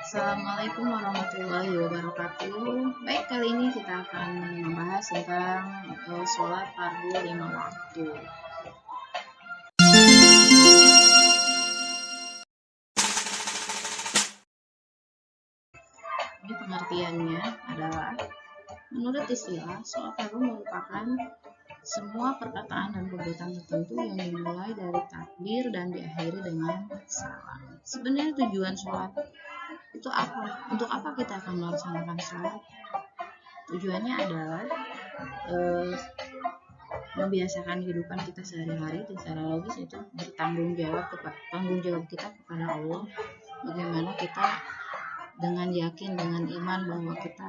Assalamualaikum warahmatullahi wabarakatuh. Baik, kali ini kita akan membahas tentang sholat fardu 5 waktu. Ini pengertiannya adalah, menurut istilah, sholat fardu merupakan semua perkataan dan perbuatan tertentu yang dimulai dari takbir dan diakhiri dengan salam. Sebenarnya tujuan sholat itu apa? Untuk apa kita akan melaksanakan sholat? Tujuannya adalah membiasakan kehidupan kita sehari-hari secara logis, itu bertanggung jawab kita kepada Allah. Bagaimana kita dengan yakin, dengan iman bahwa kita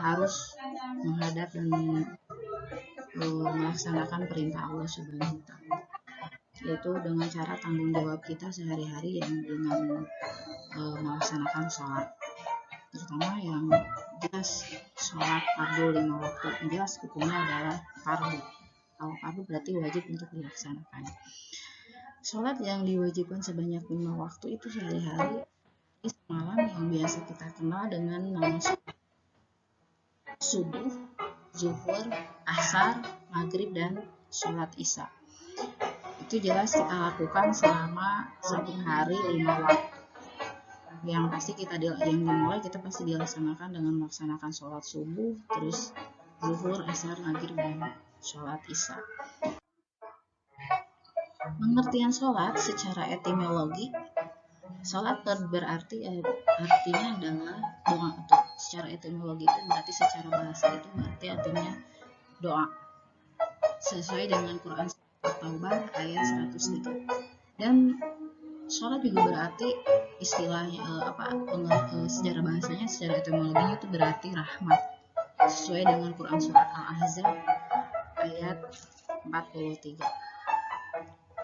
harus menghadap dan melaksanakan perintah Allah Subhanahu wa Ta'ala, yaitu dengan cara tanggung jawab kita sehari-hari yang dengan melaksanakan sholat, terutama yang jelas sholat fardu 5 waktu. Jelas hukumnya adalah fardu. Kalau fardu berarti wajib untuk dilaksanakan. Sholat yang diwajibkan sebanyak 5 waktu itu sehari-hari semalam yang biasa kita kenal dengan nama subuh, zuhur, asar, maghrib, dan sholat isya. Itu jelas kita lakukan selama 1 hari 5 waktu. Yang pasti yang dimulai kita pasti dilaksanakan dengan melaksanakan sholat subuh, terus zuhur, asar, maghrib, dan sholat isya. Pengertian sholat secara etimologi, sholat berarti artinya adalah doa. Atau secara etimologi itu berarti secara bahasa itu berarti artinya doa, sesuai dengan Quran At-Taubah ayat 103. Dan sholat juga berarti istilahnya secara bahasanya, secara etimologinya itu berarti rahmat, sesuai dengan Quran surat Al-Ahzab ayat 43.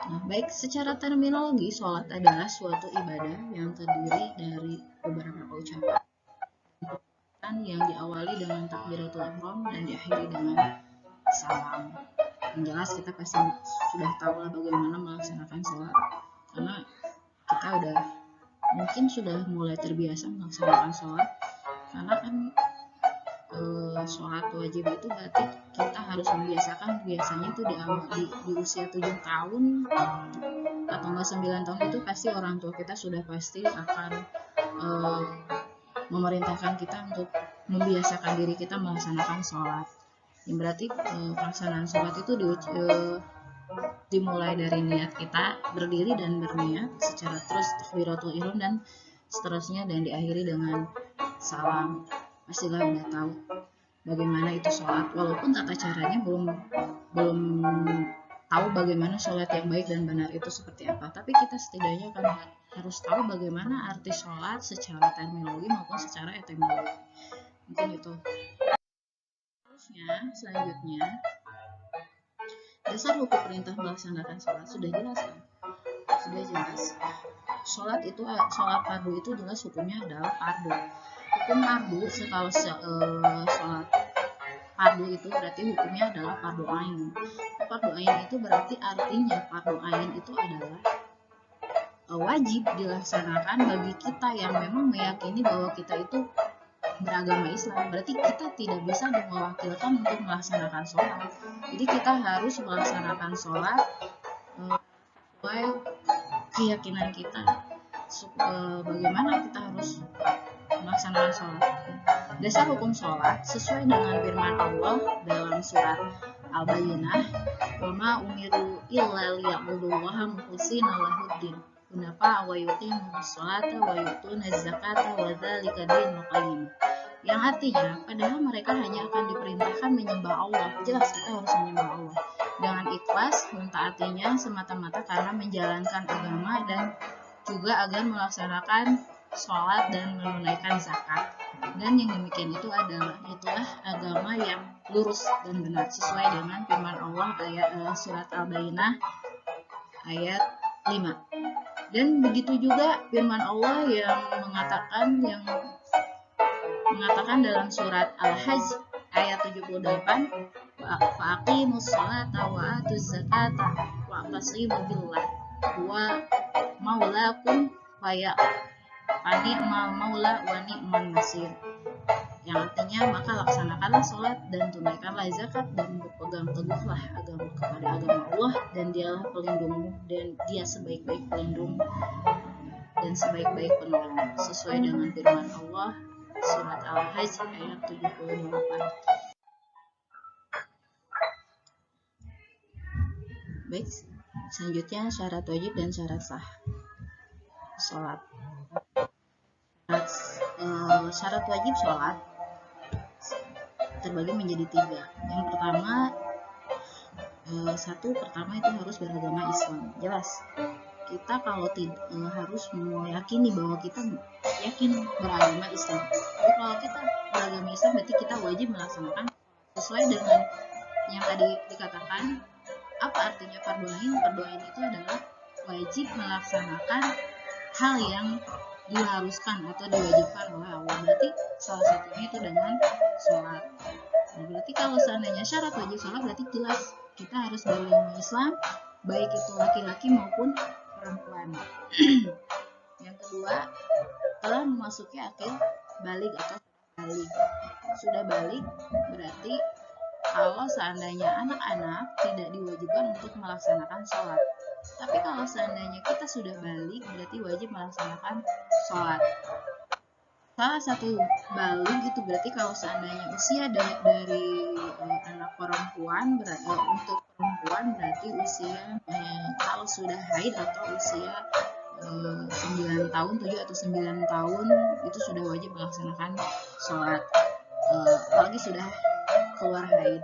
Nah, baik, secara terminologi, sholat adalah suatu ibadah yang terdiri dari beberapa ucapan yang diawali dengan takbiratul ihram dan diakhiri dengan salam. Yang jelas kita pasti sudah tahu lah bagaimana melaksanakan sholat, karena kita mungkin sudah mulai terbiasa melaksanakan sholat, karena kan sholat wajib itu berarti kita harus membiasakan. Biasanya itu di usia 7 tahun atau 9 tahun itu pasti orang tua kita sudah pasti akan memerintahkan kita untuk membiasakan diri kita melaksanakan sholat. Yang berarti pelaksanaan sholat itu dimulai dari niat kita berdiri dan berniat secara terus takbiratul ihram dan seterusnya, dan diakhiri dengan salam. Pastilah udah tahu bagaimana itu sholat, walaupun tata caranya belum tahu bagaimana sholat yang baik dan benar itu seperti apa, tapi kita setidaknya kan harus tahu bagaimana arti sholat secara terminologi maupun secara etimologi. Mungkin itu. Selanjutnya, dasar hukum perintah melaksanakan sholat sudah jelas kan? Sudah jelas. Sholat fardu itu jelas hukumnya adalah fardu. Hukum fardu, kalau sholat fardu itu berarti hukumnya adalah fardu ain. Fardu ain itu berarti artinya fardu ain itu adalah wajib dilaksanakan bagi kita yang memang meyakini bahwa kita itu beragama Islam. Berarti kita tidak bisa mewakilkan untuk melaksanakan sholat. Jadi kita harus melaksanakan sholat sesuai keyakinan kita, bagaimana kita harus melaksanakan sholat. Dasar hukum sholat sesuai dengan firman Allah dalam surat Al-Bayyinah, "Wa ma umiru illa liya'budullaha mukhlishina lahuddin hunafa wa yuqimus sholata wa yutuna zakata wa dzalika dinul qayyim." Yang artinya, padahal mereka hanya akan diperintahkan menyembah Allah. Jelas kita harus menyembah Allah dengan ikhlas, mentaatinya semata-mata karena menjalankan agama dan juga agar melaksanakan sholat dan menunaikan zakat. Dan yang demikian itulah agama yang lurus dan benar sesuai dengan firman Allah surat Al-Bayyinah ayat 5. Dan begitu juga firman Allah yang mengatakan dalam surat Al-Hajj ayat 78, "Faqimus sholata wa atuz zakata wa tasimu billah wa maulakum Fani'mal maula wa ni'man nasir, yang artinya maka laksanakanlah sholat dan tunaikanlah zakat dan berpegang teguhlah kepada agama Allah, dan dialah pelindungmu dan dia sebaik-baik pelindung dan sebaik-baik penolong, sesuai dengan firman Allah surat Al-Hajj ayat 78. Baik, selanjutnya syarat wajib dan syarat sah sholat. Syarat wajib sholat terbagi menjadi 3. Yang pertama, pertama itu harus beragama Islam. Jelas, kita kalau harus meyakini bahwa kita yakin beragama Islam. Jadi kalau kita beragama Islam berarti kita wajib melaksanakan sesuai dengan yang tadi dikatakan. Apa artinya fardu ain? Fardu ain itu adalah wajib melaksanakan hal yang diharuskan atau diwajibkan oleh Allah. Berarti salah satunya itu dengan sholat. Nah, berarti kalau seandainya syarat wajib sholat berarti jelas kita harus beragama Islam, baik itu laki-laki maupun perempuan. Yang kedua, telah memasuki akhir balik atau balik. Sudah balik berarti kalau seandainya anak-anak tidak diwajibkan untuk melaksanakan sholat. Tapi kalau seandainya kita sudah balik berarti wajib melaksanakan sholat. Salah satu balik itu berarti kalau seandainya usia dari anak perempuan untuk perempuan berarti usia kalau sudah haid atau usia 9 tahun, 7 atau 9 tahun itu sudah wajib melaksanakan sholat, apalagi sudah keluar haid.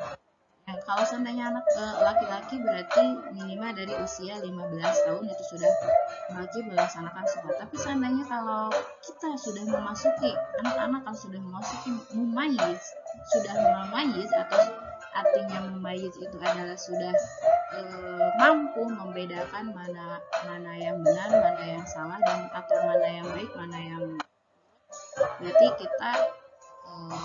Nah, kalau seandainya anak laki-laki berarti minimal dari usia 15 tahun itu sudah wajib melaksanakan sholat. Tapi seandainya kalau kita sudah memasuki anak-anak, kalau sudah memasuki mumayyiz, atau artinya mumayyiz itu adalah sudah mampu membedakan mana yang benar, mana yang salah, dan atau mana yang baik, mana yang berarti kita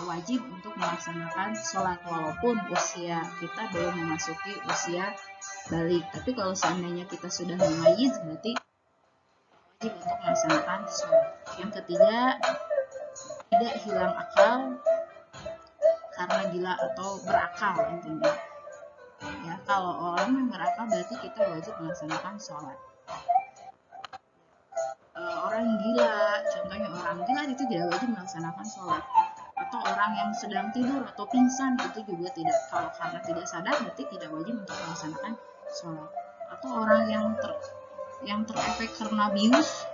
wajib untuk melaksanakan sholat walaupun usia kita belum memasuki usia balik. Tapi kalau seandainya kita sudah mumayyiz berarti wajib untuk melaksanakan sholat. Yang ketiga, tidak hilang akal karena gila atau berakal intinya. Ya, kalau orang yang berakal berarti kita wajib melaksanakan sholat. Orang gila, contohnya orang gila itu tidak wajib melaksanakan sholat. Atau orang yang sedang tidur atau pingsan itu juga tidak, kalau karena tidak sadar berarti tidak wajib untuk melaksanakan sholat. Atau orang yang terefek karena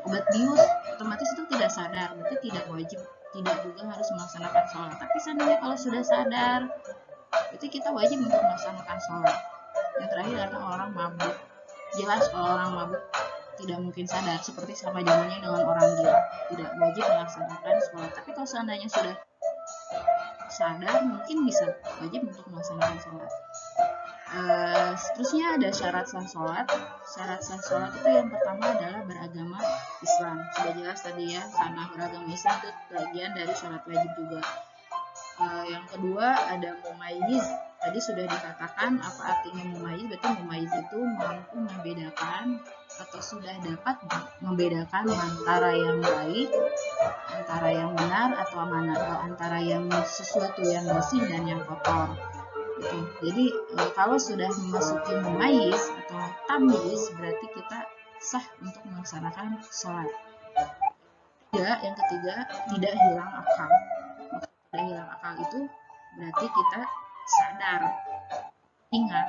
obat bius otomatis itu tidak sadar berarti tidak wajib, tidak juga harus melaksanakan sholat. Tapi seandainya kalau sudah sadar berarti kita wajib untuk melaksanakan sholat. Yang terakhir adalah orang mabuk. Jelas kalau orang mabuk tidak mungkin sadar, seperti sama zamannya dengan orang gila, tidak wajib melaksanakan sholat. Tapi kalau seandainya sudah sadar mungkin bisa wajib untuk melaksanakan sholat. Seterusnya ada syarat sah sholat. Syarat sah sholat itu yang pertama adalah beragama Islam. Sudah jelas tadi ya, karena beragama Islam itu bagian dari sholat wajib juga. Yang kedua ada mumayyiz. Tadi sudah dikatakan apa artinya mumayyiz. Berarti mumayyiz itu mampu membedakan atau sudah dapat membedakan antara yang baik, antara yang benar, atau antara yang sesuatu yang bersih dan yang kotor. Gitu. Jadi kalau sudah memasuki mumayyiz atau tamyiz berarti kita sah untuk melaksanakan sholat. Yang ketiga tidak hilang akal. Tidak hilang akal itu berarti kita sadar, ingat,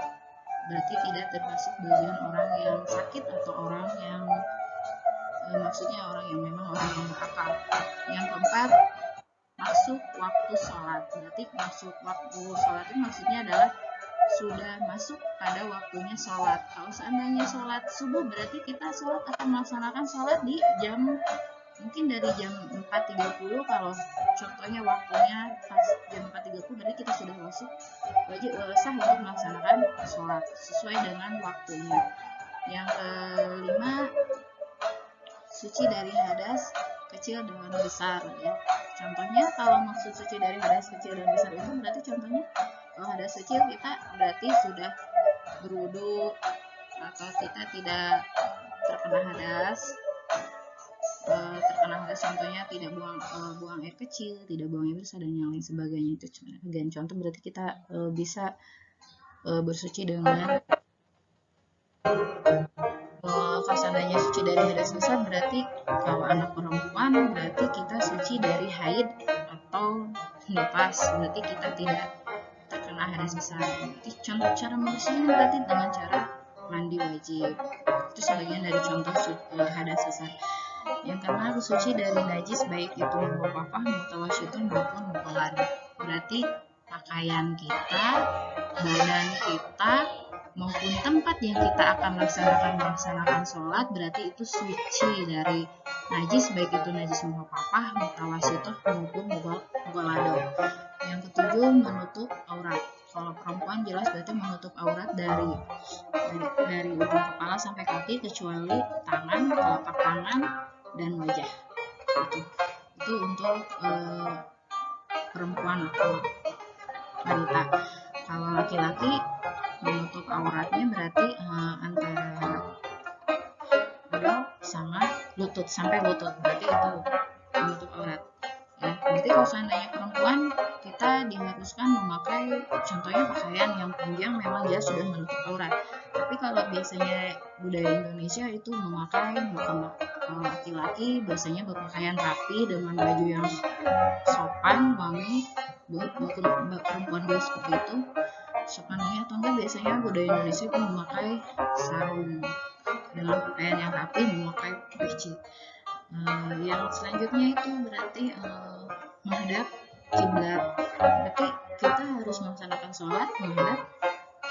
berarti tidak termasuk bagian orang yang sakit atau orang yang maksudnya orang yang memang orang yang berakal. Yang keempat, masuk waktu sholat. Berarti masuk waktu sholat itu maksudnya adalah sudah masuk pada waktunya sholat. Kalau seandainya sholat subuh berarti kita sholat akan melaksanakan sholat di jam mungkin dari jam 4.30. Kalau contohnya waktunya pas jam 4.30 berarti kita sudah masuk wajib sah untuk melaksanakan sholat sesuai dengan waktunya. Yang kelima, suci dari hadas kecil dan besar ya. Contohnya kalau maksud suci dari hadas kecil dan besar itu berarti contohnya kalau hadas kecil kita berarti sudah berwudu atau kita tidak terkena hadas. terkena hadas, contohnya tidak buang air kecil, tidak buang air besar, dan yang lain sebagainya. Itu sebagian contoh. Berarti kita bisa bersuci dengan kalau seandainya suci dari hadas besar, berarti kalau anak perempuan berarti kita suci dari haid atau nifas, berarti kita tidak terkena hadas besar. Berarti contoh cara membersihkan berarti dengan cara mandi wajib. Itu sebagian dari contoh hadas besar. Yang kedua, bersuci dari najis baik itu mukhafafah, mutawasyitun maupun mughalladhah. Berarti pakaian kita, badan kita, maupun tempat yang kita akan melaksanakan sholat, berarti itu suci dari najis baik itu najis mukhafafah, mutawasyitun maupun mughalladhah. Yang ketujuh, menutup aurat. Kalau perempuan jelas berarti menutup aurat dari ujung kepala sampai kaki kecuali tangan, telapak tangan, dan wajah. Itu untuk perempuan atau wanita. Kalau laki-laki menutup auratnya berarti antara dada sama lutut, sampai lutut, berarti itu menutup aurat. Ya, berarti kalau seandainya perempuan, kita diharuskan memakai contohnya pakaian yang panjang, memang dia sudah menutup aurat. Tapi kalau biasanya budaya Indonesia itu memakai, bukan laki-laki biasanya berpakaian rapi dengan baju yang sopan, wangi, perempuan juga seperti itu. Sopan wangi atau enggak, biasanya budaya Indonesia itu memakai sarung dengan pakaian yang rapi, memakai peci. Yang selanjutnya itu berarti menghadap kiblat. Berarti kita harus melaksanakan sholat menghadap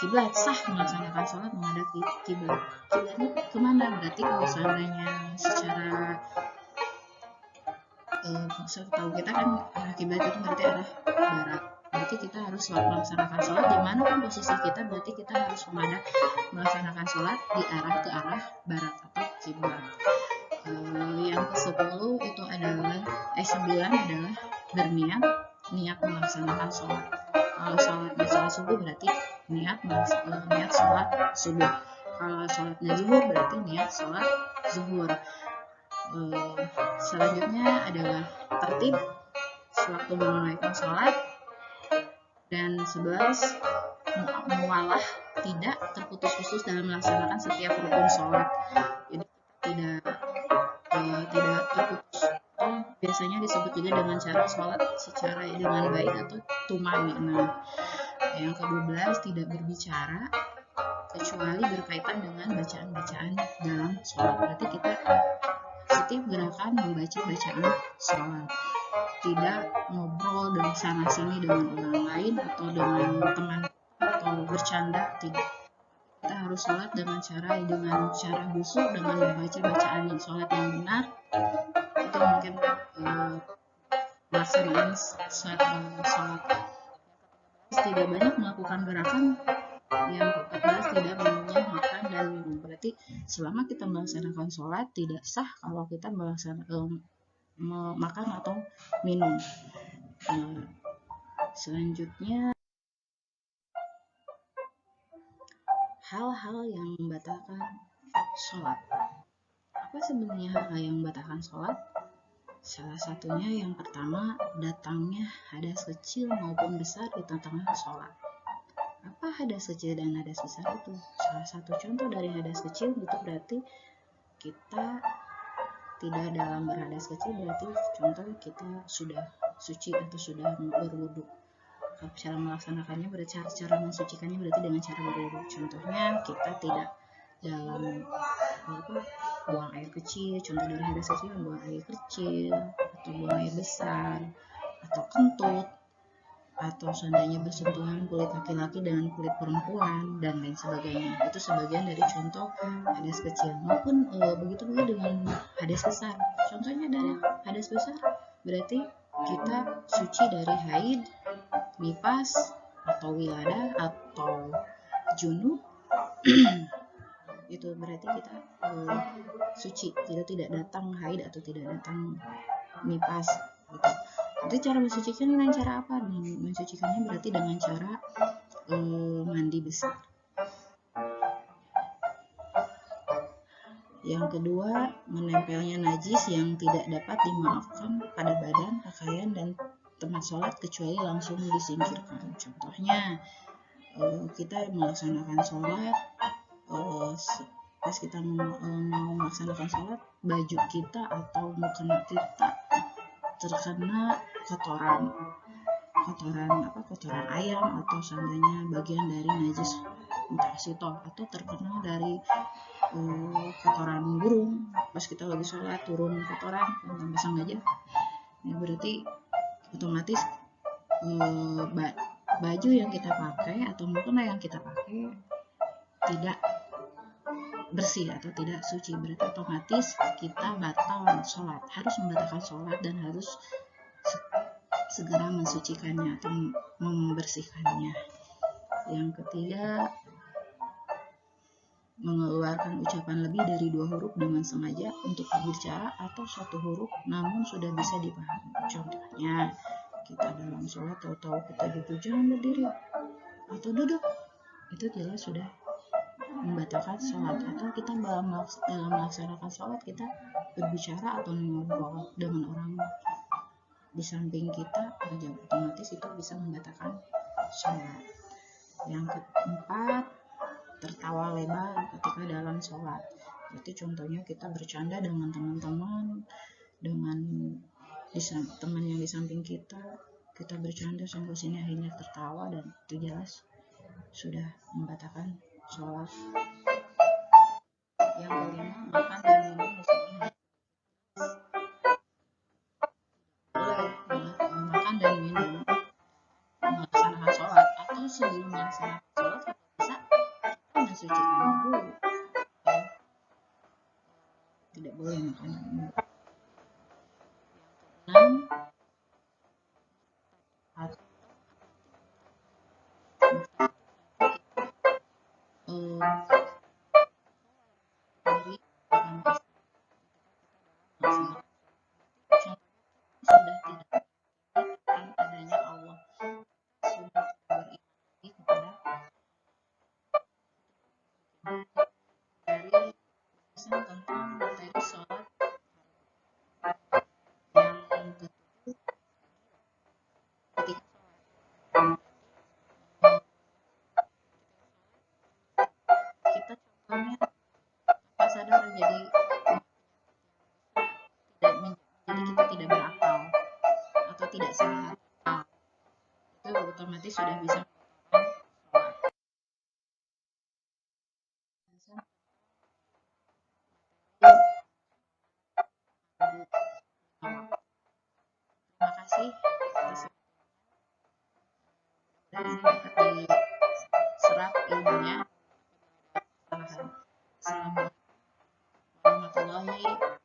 kiblat, sah melaksanakan sholat menghadap kiblat. Kiblatnya kemana? Berarti kalau seandainya secara tahu kita kan arah kiblat itu berarti arah barat. Berarti kita harus melaksanakan sholat dimanapun posisi kita, berarti kita harus melaksanakan sholat di arah ke arah barat atau kiblat. Yang ke-10 itu adalah 9 adalah niat melaksanakan sholat. Kalau sholat subuh berarti niat sholat subuh. Kalau sholatnya zuhur berarti niat sholat zuhur. Selanjutnya adalah tertib sewaktu menunaikan sholat. Dan 11, muwalah, tidak terputus-putus dalam melaksanakan setiap rukun sholat. Jadi tidak terputus. Biasanya disebut juga dengan cara sholat secara dengan baik atau tumanina. Yang ke-12, tidak berbicara kecuali berkaitan dengan bacaan-bacaan dalam sholat. Berarti kita setiap gerakan membaca bacaan sholat, tidak ngobrol dan sana sini dengan orang lain atau dengan teman atau bercanda, tidak. Kita harus sholat dengan cara khusyuk, dengan membaca bacaan sholat yang benar. Itu mungkin pelaksanaan sholat. Tidak banyak melakukan gerakan. Yang ke-14, tidak mengunyah makan dan minum. Berarti selama kita melaksanakan sholat, tidak sah kalau kita melaksanakan makan atau minum. Selanjutnya, hal-hal yang membatalkan sholat. Apa sebenarnya hal-hal yang membatalkan sholat? Salah satunya yang pertama, datangnya hadas kecil maupun besar di tengah sholat. Apa hadas kecil dan hadas besar itu? Salah satu contoh dari hadas kecil itu berarti kita tidak dalam berhadas kecil, berarti contoh kita sudah suci atau sudah berwudu. Cara melaksanakannya berarti cara mensucikannya berarti dengan cara berwudu. Contohnya kita tidak dalam buang air kecil, contoh dari hadas kecil buang air kecil atau buang air besar atau kentut, atau seandainya bersentuhan kulit laki-laki dengan kulit perempuan dan lain sebagainya. Itu sebagian dari contoh hadas kecil. Maupun begitu juga dengan hadas besar. Contohnya dari hadas besar berarti kita suci dari haid, nifas atau wiladah atau junub. Itu berarti kita suci, tidak datang haid atau tidak datang nifas gitu. Itu cara mensucikan dengan cara apa? Mensucikannya berarti dengan cara mandi besar. Yang kedua, menempelnya najis yang tidak dapat dimaafkan pada badan, pakaian, dan tempat sholat kecuali langsung disingkirkan. Contohnya, kita melaksanakan sholat, pas kita mau melaksanakan sholat, baju kita atau mukena kita terkena kotoran ayam atau seandainya bagian dari najis mutasito, atau terkena dari kotoran burung pas kita lagi sholat, turun kotoran tanpa sengaja, ya berarti otomatis baju yang kita pakai atau mukena yang kita pakai tidak bersih atau tidak suci, berarti otomatis kita batal sholat, harus membatalkan sholat dan harus segera mensucikannya atau membersihkannya. Yang ketiga, mengeluarkan ucapan lebih dari 2 huruf dengan sengaja untuk berbicara atau 1 huruf namun sudah bisa dipahami. Contohnya, kita dalam sholat tahu-tahu kita duduk, jangan berdiri atau duduk, itu jelas sudah membatalkan sholat. Atau kita dalam melaksanakan sholat kita berbicara atau ngobrol dengan orang di samping kita, otomatis itu bisa membatalkan sholat. Yang keempat, tertawa lebar ketika dalam sholat. Jadi contohnya kita bercanda dengan teman-teman, dengan teman yang di samping kita bercanda sampai sini akhirnya tertawa, dan itu jelas sudah membatalkan sholat. Yang kelima, makan dan minum meskipun makan dan minum melaksanakan sholat atau sebelum melaksanakan sholat bisa mensucikannya dulu. Tidak boleh makan dan minum. Yang keenam, dari sudah tidak adanya Allah, sudah beriman kepada dari pesan tentang materi sholat. Yang ketujuh, ketika kita contohnya tanpa sadar jadi kita tidak berakal atau tidak sehat, itu otomatis sudah bisa Terima kasih. Dan ini dapat diserap ilmunya. Assalamualaikum warahmatullahi wabarakatuh.